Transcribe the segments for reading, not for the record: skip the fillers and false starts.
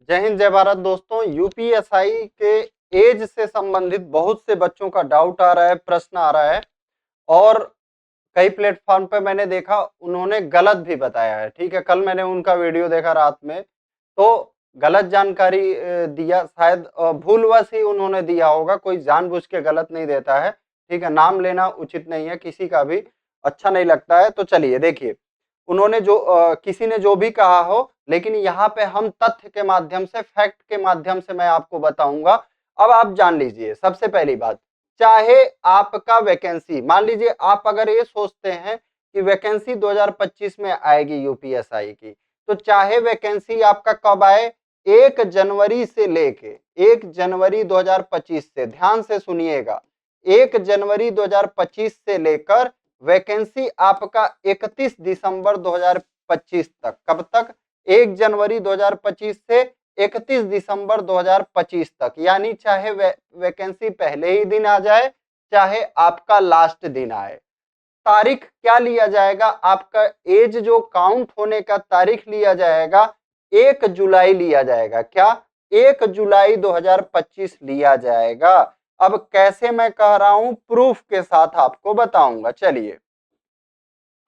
जय हिंद जय भारत दोस्तों। यूपीएसआई के एज से संबंधित बहुत से बच्चों का डाउट आ रहा है, प्रश्न आ रहा है और कई प्लेटफॉर्म पे मैंने देखा उन्होंने गलत भी बताया है। ठीक है, कल मैंने उनका वीडियो देखा रात में, तो गलत जानकारी दिया, शायद भूलवश ही उन्होंने दिया होगा, कोई जानबूझ के गलत नहीं देता है। ठीक है, नाम लेना उचित नहीं है, किसी का भी अच्छा नहीं लगता है। तो चलिए देखिए, उन्होंने जो किसी ने जो भी कहा हो, लेकिन यहाँ पे हम तथ्य के माध्यम से, फैक्ट के माध्यम से मैं आपको बताऊंगा। अब आप जान लीजिए, सबसे पहली बात, चाहे आपका वैकेंसी, मान लीजिए आप अगर ये सोचते हैं कि वैकेंसी 2025 में आएगी यूपीएसआई की, तो चाहे वैकेंसी आपका कब आए, 1 जनवरी से लेके 1 जनवरी 2025 से, ध्यान से सुनिएगा, 1 जनवरी 2025 से लेकर वैकेंसी आपका 31 दिसंबर 2025 तक। कब तक? 1 जनवरी 2025 से 31 दिसंबर 2025 तक। यानी चाहे वैकेंसी पहले ही दिन आ जाए, चाहे आपका लास्ट दिन आए, तारीख क्या लिया जाएगा, आपका एज जो काउंट होने का तारीख लिया जाएगा 1 जुलाई लिया जाएगा। क्या? 1 जुलाई 2025 लिया जाएगा। अब कैसे मैं कह रहा हूं, प्रूफ के साथ आपको बताऊंगा। चलिए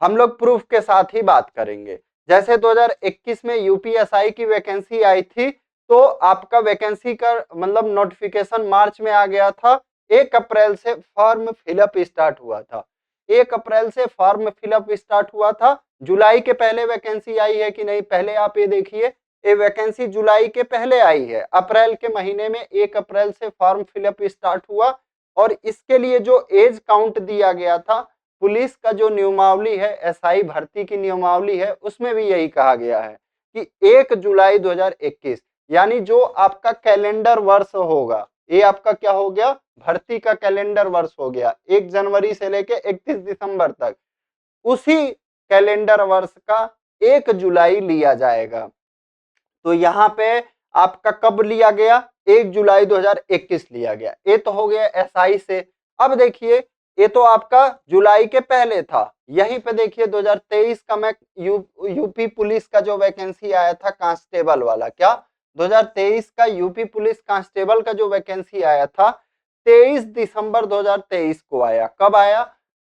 हम लोग प्रूफ के साथ ही बात करेंगे। जैसे 2021 में यूपीएसआई की वैकेंसी आई थी, तो आपका वैकेंसी का मतलब नोटिफिकेशन मार्च में आ गया था, 1 अप्रैल से फॉर्म फिलअप स्टार्ट हुआ था। 1 अप्रैल से फॉर्म फिलअप स्टार्ट हुआ था। जुलाई के पहले वैकेंसी आई है कि नहीं, पहले आप ये देखिए, ये वैकेंसी जुलाई के पहले आई है। अप्रैल के महीने में 1 अप्रैल से फॉर्म फिलअप स्टार्ट हुआ और इसके लिए जो एज काउंट दिया गया था, पुलिस का जो नियमावली है, एसआई भर्ती की नियमावली है, उसमें भी यही कहा गया है कि 1 जुलाई 2021, यानी जो आपका कैलेंडर वर्ष होगा, ये आपका क्या हो गया, भर्ती का कैलेंडर वर्ष हो गया, 1 जनवरी से लेके 31 दिसंबर तक, उसी कैलेंडर वर्ष का 1 जुलाई लिया जाएगा। तो यहाँ पे आपका कब लिया गया, 1 जुलाई 2021 लिया गया। ये तो हो गया एसआई से। अब देखिए, ये तो आपका जुलाई के पहले था। यहीं पे देखिए 2023 का मैं यूपी पुलिस का जो वैकेंसी आया था कांस्टेबल वाला, क्या 2023 का यूपी पुलिस कांस्टेबल का जो वैकेंसी आया था, 23 दिसंबर 2023 को आया। कब आया?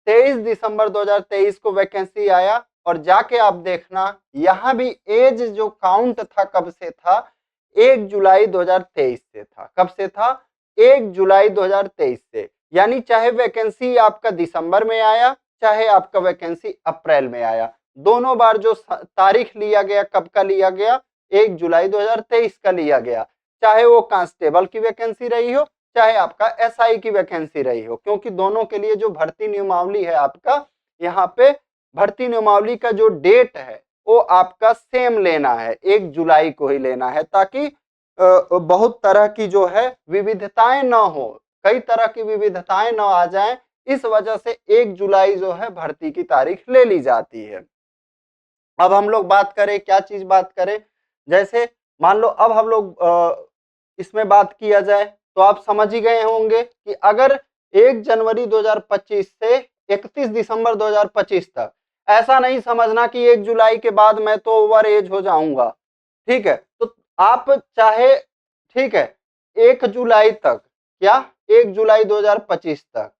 23 दिसंबर 2023 को वैकेंसी आया। और जाके आप देखना, यहां भी एज जो काउंट था कब से था, 1 जुलाई 2023 से था। कब से था? 1 जुलाई 2023 से। यानी चाहे वैकेंसी आपका दिसंबर में आया, चाहे आपका वैकेंसी अप्रैल में आया, दोनों बार जो तारीख लिया गया, कब का लिया गया, 1 जुलाई 2023 का लिया गया। चाहे वो कांस्टेबल की वैकेंसी रही हो, चाहे आपका एसआई की वैकेंसी रही हो, क्योंकि दोनों के लिए जो भर्ती नियमावली है आपका, यहाँ पे भर्ती नियमावली का जो डेट है वो आपका सेम लेना है, 1 जुलाई को ही लेना है, ताकि बहुत तरह की जो है विविधताएं ना हो, कई तरह की विविधताएं ना आ जाएं, इस वजह से 1 जुलाई जो है भर्ती की तारीख ले ली जाती है। अब हम लोग बात करें, क्या चीज बात करें, जैसे मान लो अब हम लोग इसमें बात किया जाए, तो आप समझ ही गए होंगे कि अगर 1 जनवरी 2025 से 31 दिसंबर 2025 तक, ऐसा नहीं समझना कि 1 जुलाई के बाद मैं तो ओवर एज हो जाऊंगा। ठीक है, तो आप चाहे, ठीक है, 1 जुलाई तक, क्या 1 जुलाई 2025 तक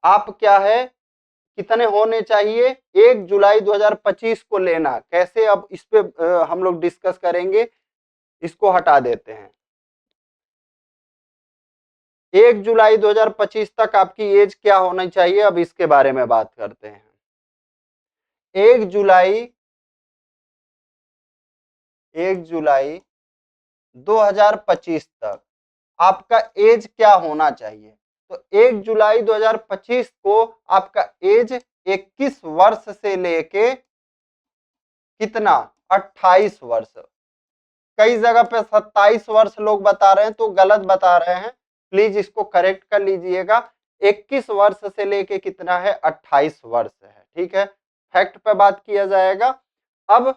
आप क्या है, कितने होने चाहिए, 1 जुलाई 2025 को लेना। कैसे, अब इस पे हम लोग डिस्कस करेंगे, इसको हटा देते हैं। 1 जुलाई 2025 तक आपकी एज क्या होनी चाहिए, अब इसके बारे में बात करते हैं। 1 जुलाई 2025 तक आपका एज क्या होना चाहिए, तो 1 जुलाई 2025 को आपका एज 21 वर्ष से लेके कितना, 28 वर्ष। कई जगह पे 27 वर्ष लोग बता रहे हैं, तो गलत बता रहे हैं, प्लीज इसको करेक्ट कर लीजिएगा। 21 वर्ष से लेके कितना है, 28 वर्ष है। ठीक है, फैक्ट पे बात किया जाएगा। अब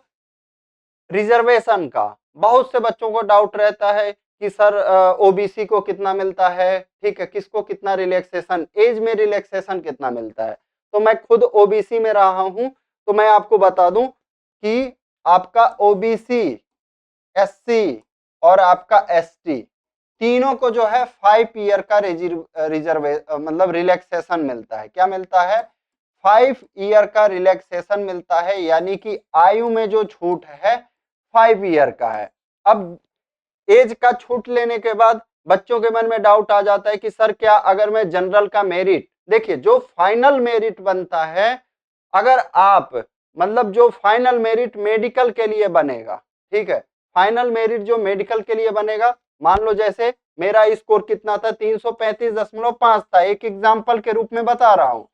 रिजर्वेशन का बहुत से बच्चों को डाउट रहता है कि सर ओबीसी को कितना मिलता है, ठीक है, किसको कितना रिलैक्सेशन, एज में रिलैक्सेशन कितना मिलता है। तो मैं खुद ओबीसी में रहा हूं, तो मैं आपको बता दूं कि आपका ओबीसी, एससी और आपका एसटी, तीनों को जो है 5 ईयर का रिजर्व मतलब रिलैक्सेशन मिलता है। क्या मिलता है? 5 ईयर का रिलैक्सेशन मिलता है, यानी कि आयु में जो छूट है 5 ईयर का है। अब एज का छूट लेने के बाद बच्चों के मन में डाउट आ जाता है कि सर क्या अगर मैं जनरल का मेरिट, देखिए जो फाइनल मेरिट बनता है, अगर आप मतलब जो फाइनल मेरिट मेडिकल के लिए बनेगा, ठीक है, फाइनल मेरिट जो मेडिकल के लिए बनेगा, मान लो जैसे मेरा स्कोर कितना था, 335.5 था, एक एग्जाम्पल के रूप में बता रहा हूं,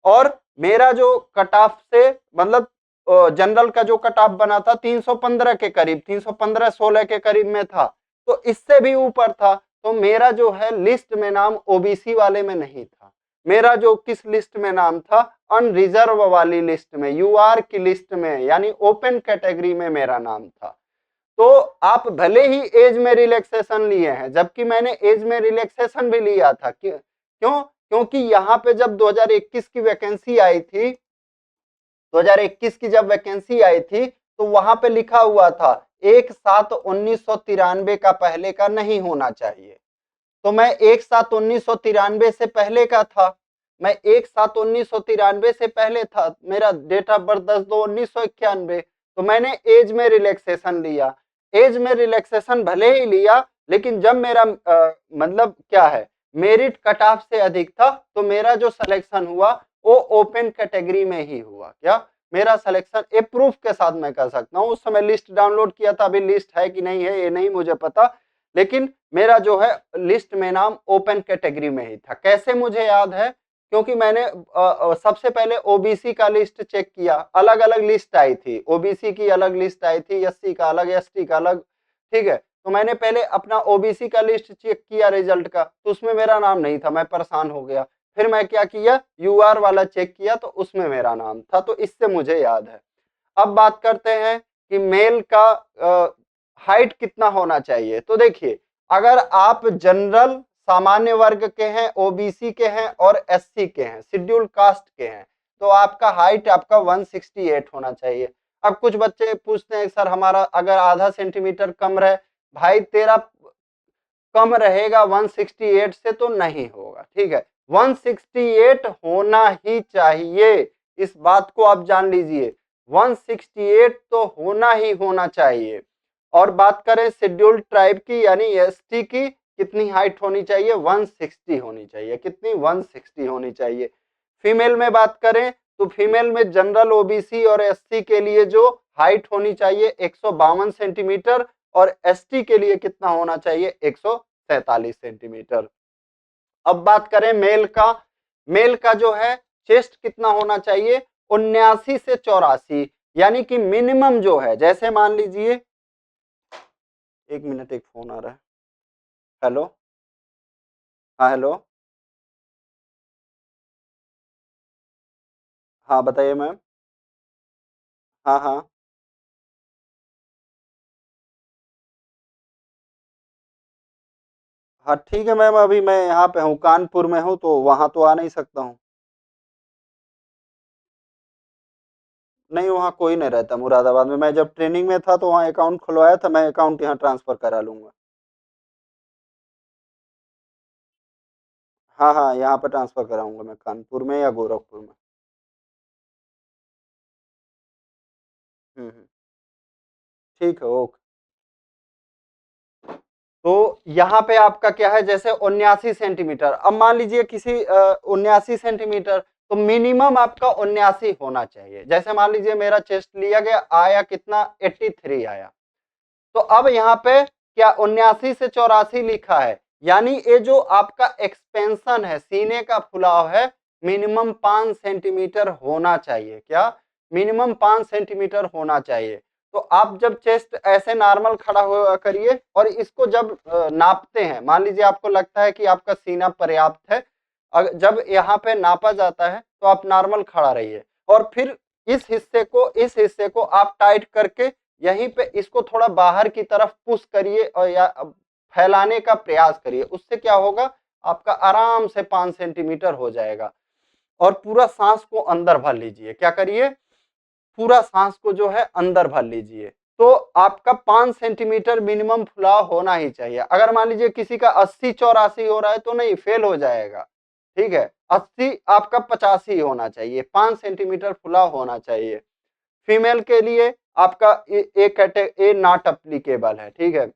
और मेरा जो कट ऑफ से मतलब जनरल का जो कट ऑफ बना था 315 के करीब, 315-16 के करीब में था, तो इससे भी ऊपर था, तो मेरा जो है लिस्ट में नाम ओबीसी वाले में नहीं था, मेरा जो किस लिस्ट में नाम था, अनरिजर्व वाली लिस्ट में, यूआर की लिस्ट में, यानी ओपन कैटेगरी में मेरा नाम था। तो आप भले ही एज में रिलैक्सेशन लिए हैं, जबकि मैंने एज में रिलैक्सेशन भी लिया था, क्यों? क्योंकि यहाँ पे जब 2021 की वैकेंसी आई थी, 2021 की जब वैकेंसी आई थी, तो वहां पे लिखा हुआ था 1/7/1993 का पहले का नहीं होना चाहिए। तो मैं 1/7/1993 से पहले का था, मैं 1/7/1993 से पहले था, मेरा डेट ऑफ बर्थ 10/2/1991, तो मैंने एज में रिलैक्सेशन लिया। एज में रिलैक्सेशन भले ही लिया, लेकिन जब मेरा मतलब क्या है, मेरिट कट ऑफ से अधिक था, तो मेरा जो सिलेक्शन हुआ वो ओपन कैटेगरी में ही हुआ। क्या? मेरा सिलेक्शन ए प्रूफ के साथ मैं कर सकता हूँ। उस समय लिस्ट डाउनलोड किया था, अभी लिस्ट है कि नहीं है ये नहीं मुझे पता, लेकिन मेरा जो है लिस्ट में नाम ओपन कैटेगरी में ही था। कैसे मुझे याद है? क्योंकि मैंने सबसे पहले ओबीसी का लिस्ट चेक किया, अलग अलग लिस्ट आई थी, ओबीसी की अलग लिस्ट आई थी, एससी का अलग, एसटी का अलग, ठीक है। तो मैंने पहले अपना ओबीसी का लिस्ट चेक किया रिजल्ट का, तो उसमें मेरा नाम नहीं था, मैं परेशान हो गया। फिर मैं क्या किया, यूआर वाला चेक किया, तो उसमें मेरा नाम था, तो इससे मुझे याद है। अब बात करते हैं कि मेल का हाइट कितना होना चाहिए। तो देखिए, अगर आप जनरल सामान्य वर्ग के हैं, ओबीसी के हैं और एससी के हैं, शेड्यूल कास्ट के हैं, तो आपका हाइट आपका 168 होना चाहिए। अब कुछ बच्चे पूछते हैं सर हमारा अगर आधा सेंटीमीटर कम रहे, भाई तेरा कम रहेगा 168 से तो नहीं होगा, ठीक है, 168 होना ही चाहिए, इस बात को आप जान लीजिए, 168 तो होना ही होना चाहिए। और बात करें शेड्यूल्ड ट्राइब की यानी एसटी की, कितनी हाइट होनी चाहिए? 160 होनी चाहिए। कितनी? 160 होनी चाहिए। फीमेल में बात करें तो फीमेल में जनरल, ओबीसी और एससी के लिए जो हाइट होनी चाहिए 152 सेंटीमीटर, और एसटी के लिए कितना होना चाहिए? 147 सेंटीमीटर। अब बात करें मेल का, मेल का जो है चेस्ट कितना होना चाहिए? 79 से 84, यानी कि मिनिमम जो है, जैसे मान लीजिए, एक मिनट, एक फोन आ रहा है। हेलो, हाँ हेलो, हाँ बताइए मैम। हाँ हाँ हाँ, ठीक है मैम, अभी मैं यहाँ पे हूँ, कानपुर में हूँ, तो वहाँ तो आ नहीं सकता हूँ। नहीं, वहाँ कोई नहीं रहता मुरादाबाद में, मैं जब ट्रेनिंग में था तो वहाँ अकाउंट खुलवाया था, मैं अकाउंट यहाँ ट्रांसफर करा लूंगा। हाँ हाँ, यहाँ पे ट्रांसफर कराऊंगा मैं, कानपुर में या गोरखपुर में। हम्म, ठीक है, ओके। तो यहाँ पे आपका क्या है, जैसे 79 सेंटीमीटर, अब मान लीजिए किसी 79 सेंटीमीटर, तो मिनिमम आपका 79 होना चाहिए। जैसे मान लीजिए मेरा चेस्ट लिया गया, आया कितना? 83 आया। तो अब यहाँ पे क्या 79 से 84 लिखा है, यानी ये जो आपका एक्सपेंशन है, सीने का फुलाव है, मिनिमम 5 सेंटीमीटर होना चाहिए। क्या? मिनिमम 5 सेंटीमीटर होना चाहिए। तो आप जब चेस्ट ऐसे नॉर्मल खड़ा हुआ करिए, और इसको जब नापते हैं, मान लीजिए आपको लगता है कि आपका सीना पर्याप्त है, जब यहाँ पे नापा जाता है तो आप नॉर्मल खड़ा रहिए, और फिर इस हिस्से को आप टाइट करके यहीं पे इसको थोड़ा बाहर की तरफ पुश करिए, और या फैलाने का प्रयास करिए। उससे क्या होगा, आपका आराम से 5 सेंटीमीटर हो जाएगा। और पूरा सांस को अंदर भर लीजिए। क्या करिए? पूरा सांस को जो है अंदर भर लीजिए। तो आपका 5 सेंटीमीटर मिनिमम फुलाव होना ही चाहिए। अगर मान लीजिए किसी का 80-84 हो रहा है तो नहीं, फेल हो जाएगा। ठीक है, 80 आपका 85 होना चाहिए, 5 सेंटीमीटर फुलाव होना चाहिए। फीमेल के लिए आपका ए नॉट अप्लीकेबल है। ठीक है,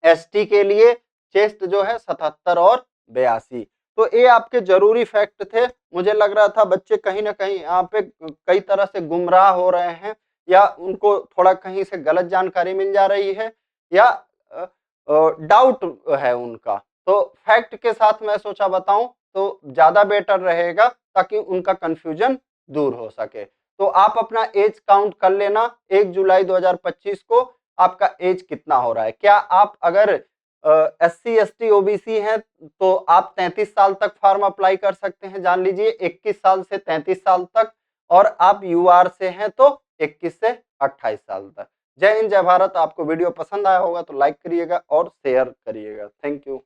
एसटी के लिए चेस्ट जो है 77 और 82। तो ये आपके जरूरी फैक्ट थे। मुझे लग रहा था बच्चे कहीं ना कहीं यहाँ पे कई तरह से गुमराह हो रहे हैं, या उनको थोड़ा कहीं से गलत जानकारी मिल जा रही है, या डाउट है उनका। तो फैक्ट के साथ मैं सोचा बताऊं तो ज्यादा बेटर रहेगा, ताकि उनका कंफ्यूजन दूर हो सके। तो आप अपना एज काउंट कर लेना 1 जुलाई 2025 को आपका एज कितना हो रहा है। क्या आप अगर SC ST OBC हैं तो आप 33 साल तक फॉर्म अप्लाई कर सकते हैं, जान लीजिए 21 साल से 33 साल तक। और आप UR से हैं तो 21 से 28 साल तक। जय हिंद, जय भारत। आपको वीडियो पसंद आया होगा तो लाइक करिएगा और शेयर करिएगा। Thank you.